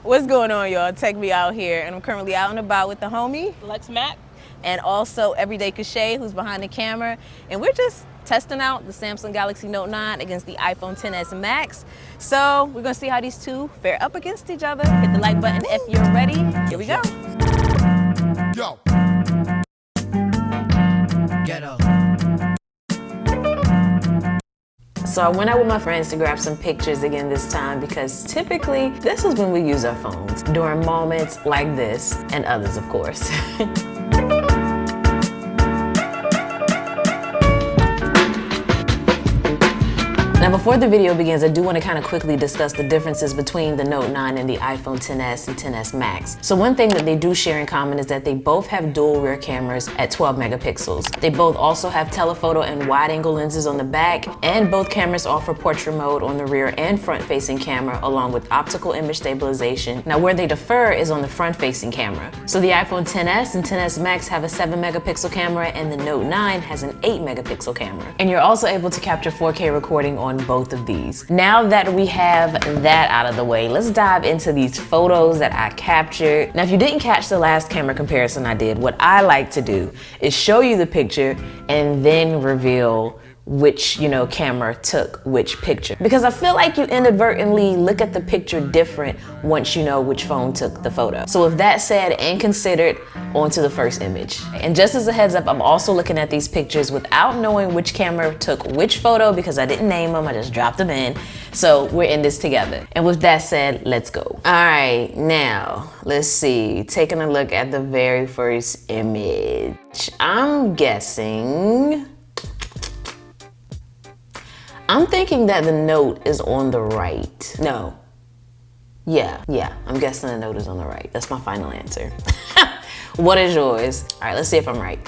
What's going on, y'all? Tech Me out here, and I'm currently out and about with the homie Lex Mac, and also Everyday Cachet, who's behind the camera, and we're just testing out the Samsung Galaxy Note 9 against the iPhone XS Max. So we're gonna see how these two fare up against each other. Hit the like button if you're ready. Here we go. Yo. Ghetto. So I went out with my friends to grab some pictures again this time because typically this is when we use our phones, during moments like this and others, of course. Now before the video begins, I do want to kind of quickly discuss the differences between the Note 9 and the iPhone XS and XS Max. So one thing that they do share in common is that they both have dual rear cameras at 12 megapixels. They both also have telephoto and wide-angle lenses on the back, and both cameras offer portrait mode on the rear and front-facing camera, along with optical image stabilization. Now where they differ is on the front-facing camera. So the iPhone XS and XS Max have a 7 megapixel camera, and the Note 9 has an 8 megapixel camera. And you're also able to capture 4K recording on both of these. Now that we have that out of the way, let's dive into these photos that I captured. Now, if you didn't catch the last camera comparison I did, what I like to do is show you the picture and then reveal which, camera took which picture. Because I feel like you inadvertently look at the picture different once you know which phone took the photo. So with that said and considered, on to the first image. And just as a heads up, I'm also looking at these pictures without knowing which camera took which photo because I didn't name them, I just dropped them in. So we're in this together. And with that said, let's go. All right, now, let's see. Taking a look at the very first image. I'm thinking that the Note is on the right. No. Yeah, I'm guessing the Note is on the right. That's my final answer. What is yours? All right, let's see if I'm right.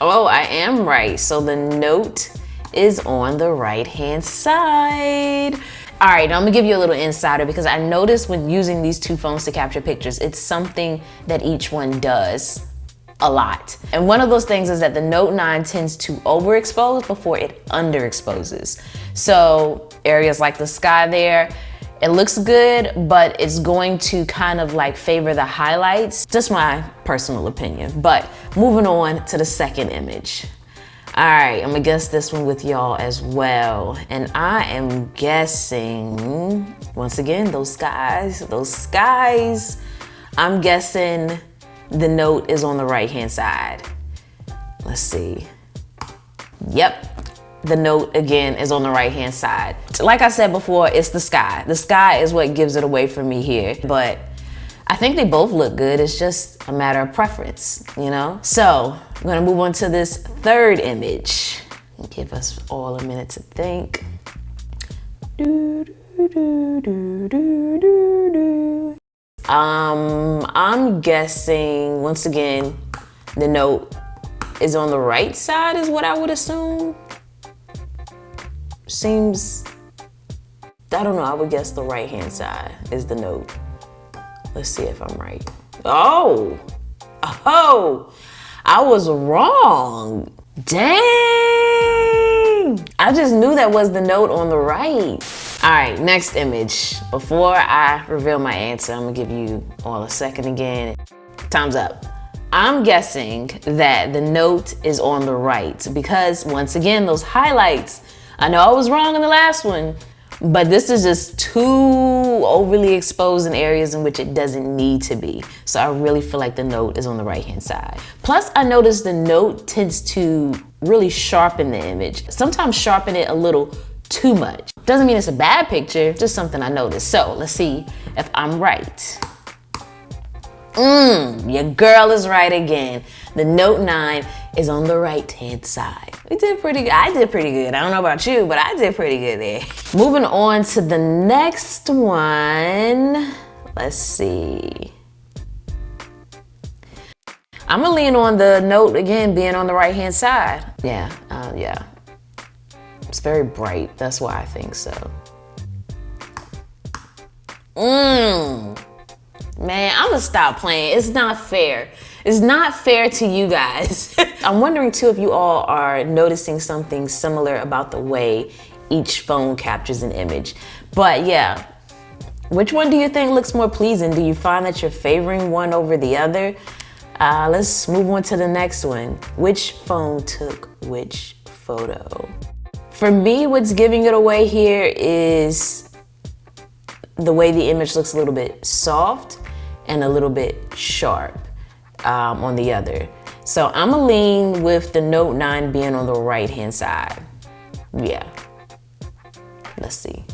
Oh, I am right. So the Note is on the right-hand side. All right, now I'm gonna give you a little insider because I noticed when using these two phones to capture pictures, it's something that each one does a lot. And one of those things is that the Note 9 tends to overexpose before it underexposes. So areas like the sky there, it looks good, but it's going to kind of like favor the highlights. Just my personal opinion. But moving on to the second image. All right, I'm gonna guess this one with y'all as well. And I am guessing, once again, those skies. I'm guessing the Note is on the right-hand side. Let's see. Yep. The Note, again, is on the right-hand side. Like I said before, it's the sky. The sky is what gives it away for me here. But I think they both look good. It's just a matter of preference, So I'm gonna move on to this third image. Give us all a minute to think. I'm guessing, once again, the Note is on the right side is what I would assume. Seems, I don't know, I would guess the right-hand side is the Note. Let's see if I'm right. Oh, I was wrong. Dang, I just knew that was the Note on the right. All right, next image. Before I reveal my answer, I'm gonna give you all a second again. Time's up. I'm guessing that the Note is on the right because, once again, those highlights, I know I was wrong in the last one, but this is just too overly exposed in areas in which it doesn't need to be. So I really feel like the Note is on the right-hand side. Plus, I noticed the Note tends to really sharpen the image. Sometimes sharpen it a little too much. Doesn't mean it's a bad picture, just something I noticed. So let's see if I'm right. Your girl is right again. The Note 9 is on the right-hand side. We did pretty good. I did pretty good. I don't know about you, but I did pretty good there. Moving on to the next one. Let's see. I'm gonna lean on the Note again being on the right-hand side. Yeah. It's very bright. That's why I think so. Man, I'm gonna stop playing. It's not fair. It's not fair to you guys. I'm wondering too if you all are noticing something similar about the way each phone captures an image. But yeah, Which one do you think looks more pleasing? Do you find that you're favoring one over the other? Let's move on to the next one. Which phone took which photo? For me, what's giving it away here is the way the image looks a little bit soft and a little bit sharp on the other. So I'm gonna lean with the Note 9 being on the right-hand side. Yeah, let's see.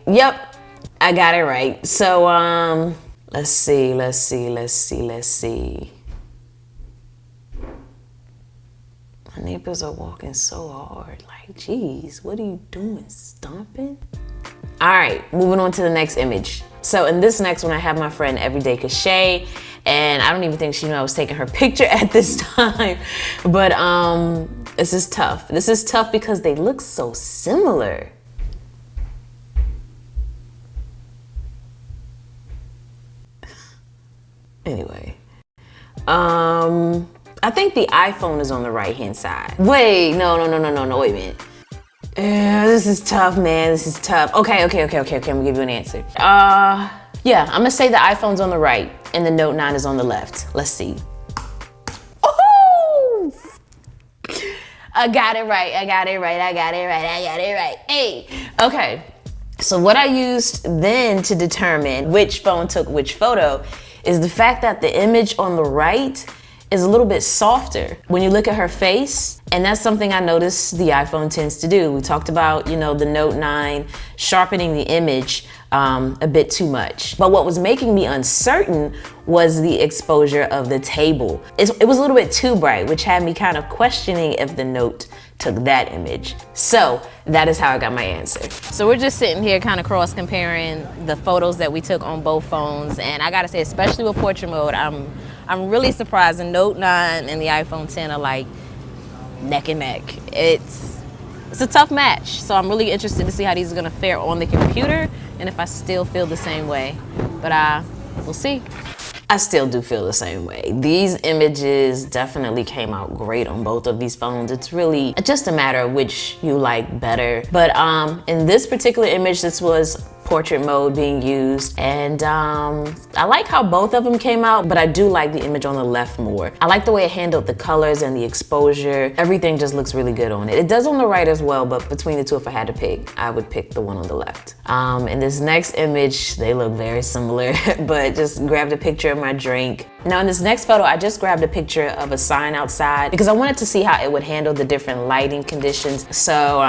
Yep, I got it right. So let's see. My neighbors are walking so hard. Like, geez, what are you doing, stomping? All right, moving on to the next image. So in this next one, I have my friend Everyday Cachet, and I don't even think she knew I was taking her picture at this time. But this is tough. This is tough because they look so similar. Anyway, I think the iPhone is on the right-hand side. Wait, no, wait a minute. This is tough, man, this is tough. Okay, I'm gonna give you an answer. Yeah, I'm gonna say the iPhone's on the right and the Note 9 is on the left. Let's see. Oh! I got it right. Hey, okay. So what I used then to determine which phone took which photo is the fact that the image on the right is a little bit softer when you look at her face, and that's something I noticed the iPhone tends to do. We talked about, you know, the Note 9 sharpening the image a bit too much. But what was making me uncertain was the exposure of the table. It was a little bit too bright, which had me kind of questioning if the Note took that image. So that is how I got my answer. So we're just sitting here kind of cross comparing the photos that we took on both phones, and I gotta say, especially with portrait mode, I'm really surprised the Note 9 and the iPhone 10 are like neck and neck. It's a tough match, so I'm really interested to see how these are gonna fare on the computer and if I still feel the same way. But we'll see. I still do feel the same way. These images definitely came out great on both of these phones. It's really just a matter of which you like better. But in this particular image, this was portrait mode being used, and I like how both of them came out, but I do like the image on the left more. I like the way it handled the colors and the exposure. Everything just looks really good on it. It does on the right as well, but between the two, if I had to pick, I would pick the one on the left. In this next image, they look very similar, but just grabbed a picture of my drink. Now in this next photo, I just grabbed a picture of a sign outside because I wanted to see how it would handle the different lighting conditions. So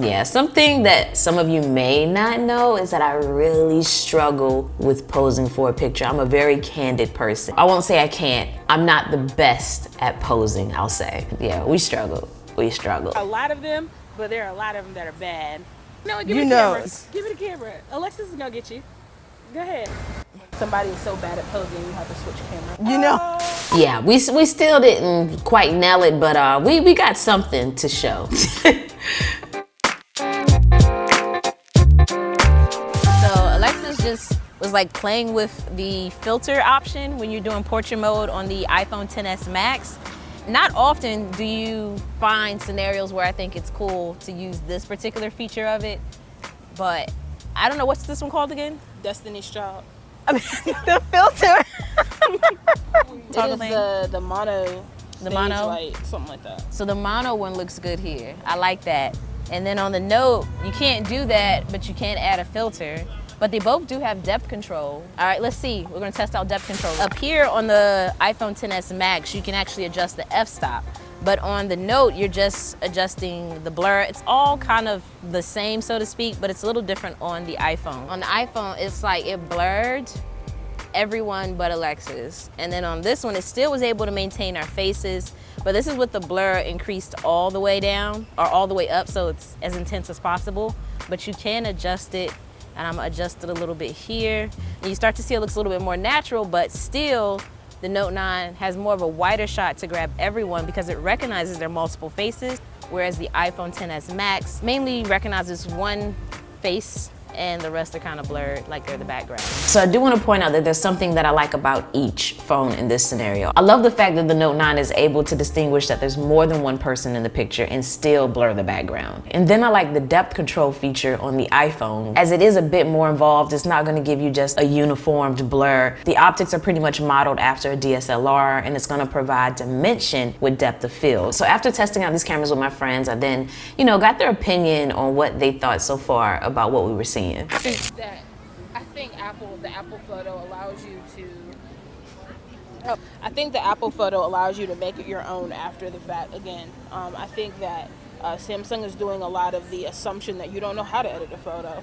yeah, something that some of you may not know is that I really struggle with posing for a picture. I'm a very candid person. I won't say I can't. I'm not the best at posing, I'll say. Yeah, we struggle. A lot of them, but there are a lot of them that are bad. No, give me the camera. Give me the camera. Alexis is gonna get you. Go ahead. Somebody is so bad at posing, you have to switch camera. You know? Yeah, we still didn't quite nail it, but we got something to show. Just was like playing with the filter option when you're doing portrait mode on the iPhone XS Max. Not often do you find scenarios where I think it's cool to use this particular feature of it, but I don't know, what's this one called again? Destiny's Child. I mean, the filter. It is the mono. The mono? Light, something like that. So the mono one looks good here. I like that. And then on the Note, you can't do that, but you can add a filter. But they both do have depth control. All right, let's see. We're gonna test out depth control. Up here on the iPhone XS Max, you can actually adjust the f-stop. But on the Note, you're just adjusting the blur. It's all kind of the same, so to speak, but it's a little different on the iPhone. On the iPhone, it's like it blurred everyone but Alexis. And then on this one, it still was able to maintain our faces, but this is with the blur increased all the way down, or all the way up, so it's as intense as possible. But you can adjust it, and I'm gonna adjust it a little bit here. And you start to see it looks a little bit more natural, but still, the Note 9 has more of a wider shot to grab everyone because it recognizes their multiple faces, whereas the iPhone XS Max mainly recognizes one face and the rest are kind of blurred, like they're the background. So I do want to point out that there's something that I like about each phone in this scenario. I love the fact that the Note 9 is able to distinguish that there's more than one person in the picture and still blur the background. And then I like the depth control feature on the iPhone. As it is a bit more involved, it's not going to give you just a uniformed blur. The optics are pretty much modeled after a DSLR, and it's going to provide dimension with depth of field. So after testing out these cameras with my friends, I then, got their opinion on what they thought so far about what we were seeing. I think the Apple photo allows you to. I think the Apple photo allows you to make it your own after the fact. Again, I think that Samsung is doing a lot of the assumption that you don't know how to edit a photo.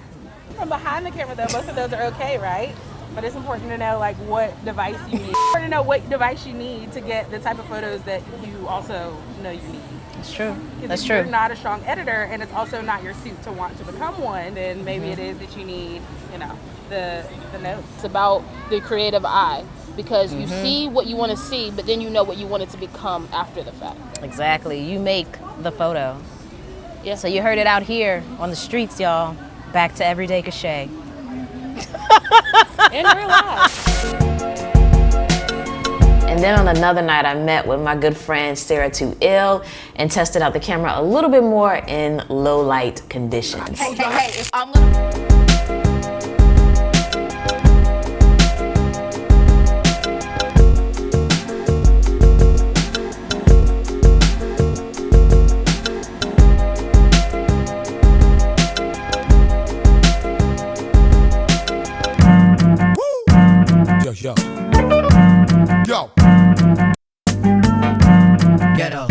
From behind the camera, though, both of those are okay, right? But it's important to know what device you need. It's important to know what device you need to get the type of photos that you also know you need. That's true. If you're not a strong editor and it's also not your suit to want to become one, then maybe it is that you need, the note. It's about the creative eye, because you see what you want to see, but then you know what you want it to become after the fact. Exactly. You make the photo. Yeah. So you heard it out here on the streets, y'all. Back to everyday cachet. In real life. And then on another night, I met with my good friend Sarah Too Ill and tested out the camera a little bit more in low light conditions. Hey, I'm Yo. Yo. Ghetto.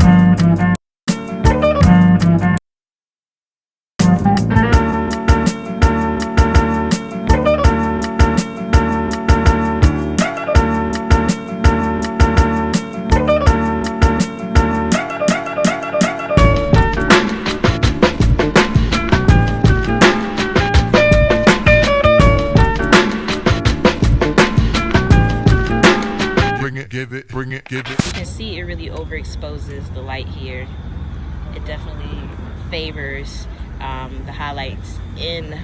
Bring it, give it. You can see it really overexposes the light here. It definitely favors the highlights in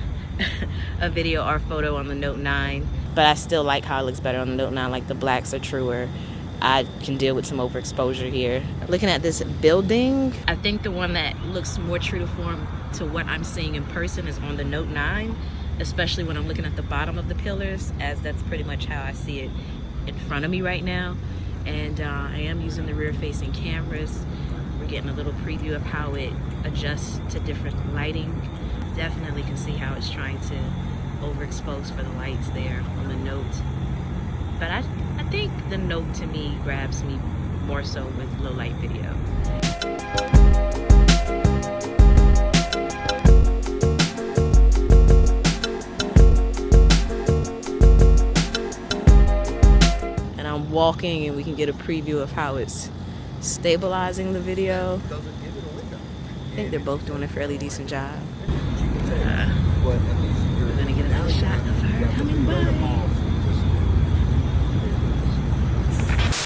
a video or photo on the Note 9. But I still like how it looks better on the Note 9, like the blacks are truer. I can deal with some overexposure here. Looking at this building, I think the one that looks more true to form to what I'm seeing in person is on the Note 9, especially when I'm looking at the bottom of the pillars, as that's pretty much how I see it in front of me right now. And I am using the rear-facing cameras. We're getting a little preview of how it adjusts to different lighting. Definitely can see how it's trying to overexpose for the lights there on the Note. But I think the Note to me grabs me more so with low light video. Walking, and we can get a preview of how it's stabilizing the video. I think they're both doing a fairly decent job. We're gonna get another shot of her coming by.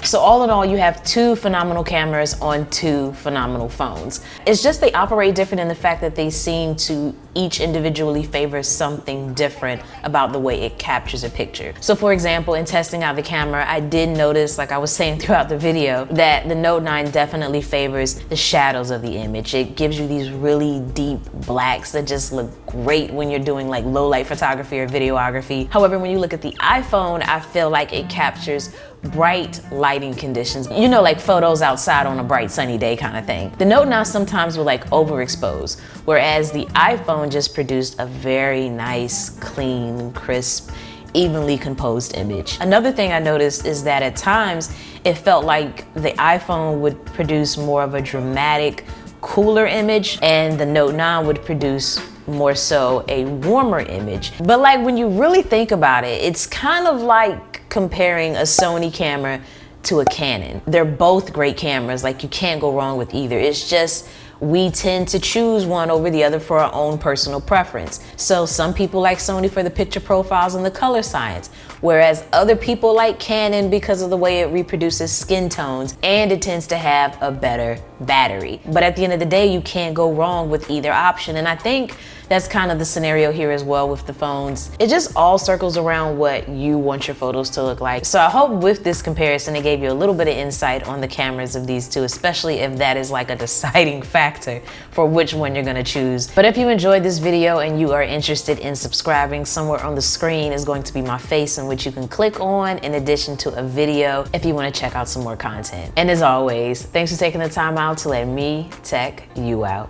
So all in all, you have two phenomenal cameras on two phenomenal phones. It's just they operate different in the fact that they seem to each individually favor something different about the way it captures a picture. So for example, in testing out the camera, I did notice, like I was saying throughout the video, that the Note 9 definitely favors the shadows of the image. It gives you these really deep blacks that just look great when you're doing like low light photography or videography. However, when you look at the iPhone, I feel like it captures bright lighting conditions, like photos outside on a bright sunny day kind of thing. The Note 9 sometimes will like overexpose, whereas the iPhone just produced a very nice, clean, crisp, evenly composed image. Another thing I noticed is that at times it felt like the iPhone would produce more of a dramatic, cooler image, and the Note 9 would produce more so a warmer image. But like when you really think about it, it's kind of like comparing a Sony camera to a Canon. They're both great cameras, like you can't go wrong with either. It's just we tend to choose one over the other for our own personal preference. So some people like Sony for the picture profiles and the color science, whereas other people like Canon because of the way it reproduces skin tones and it tends to have a better battery. But at the end of the day, you can't go wrong with either option. And I think That's kind of the scenario here as well with the phones. It just all circles around what you want your photos to look like. So I hope with this comparison, it gave you a little bit of insight on the cameras of these two, especially if that is like a deciding factor for which one you're gonna choose. But if you enjoyed this video and you are interested in subscribing, somewhere on the screen is going to be my face in which you can click on in addition to a video if you want to check out some more content. And as always, thanks for taking the time out to let me tech you out.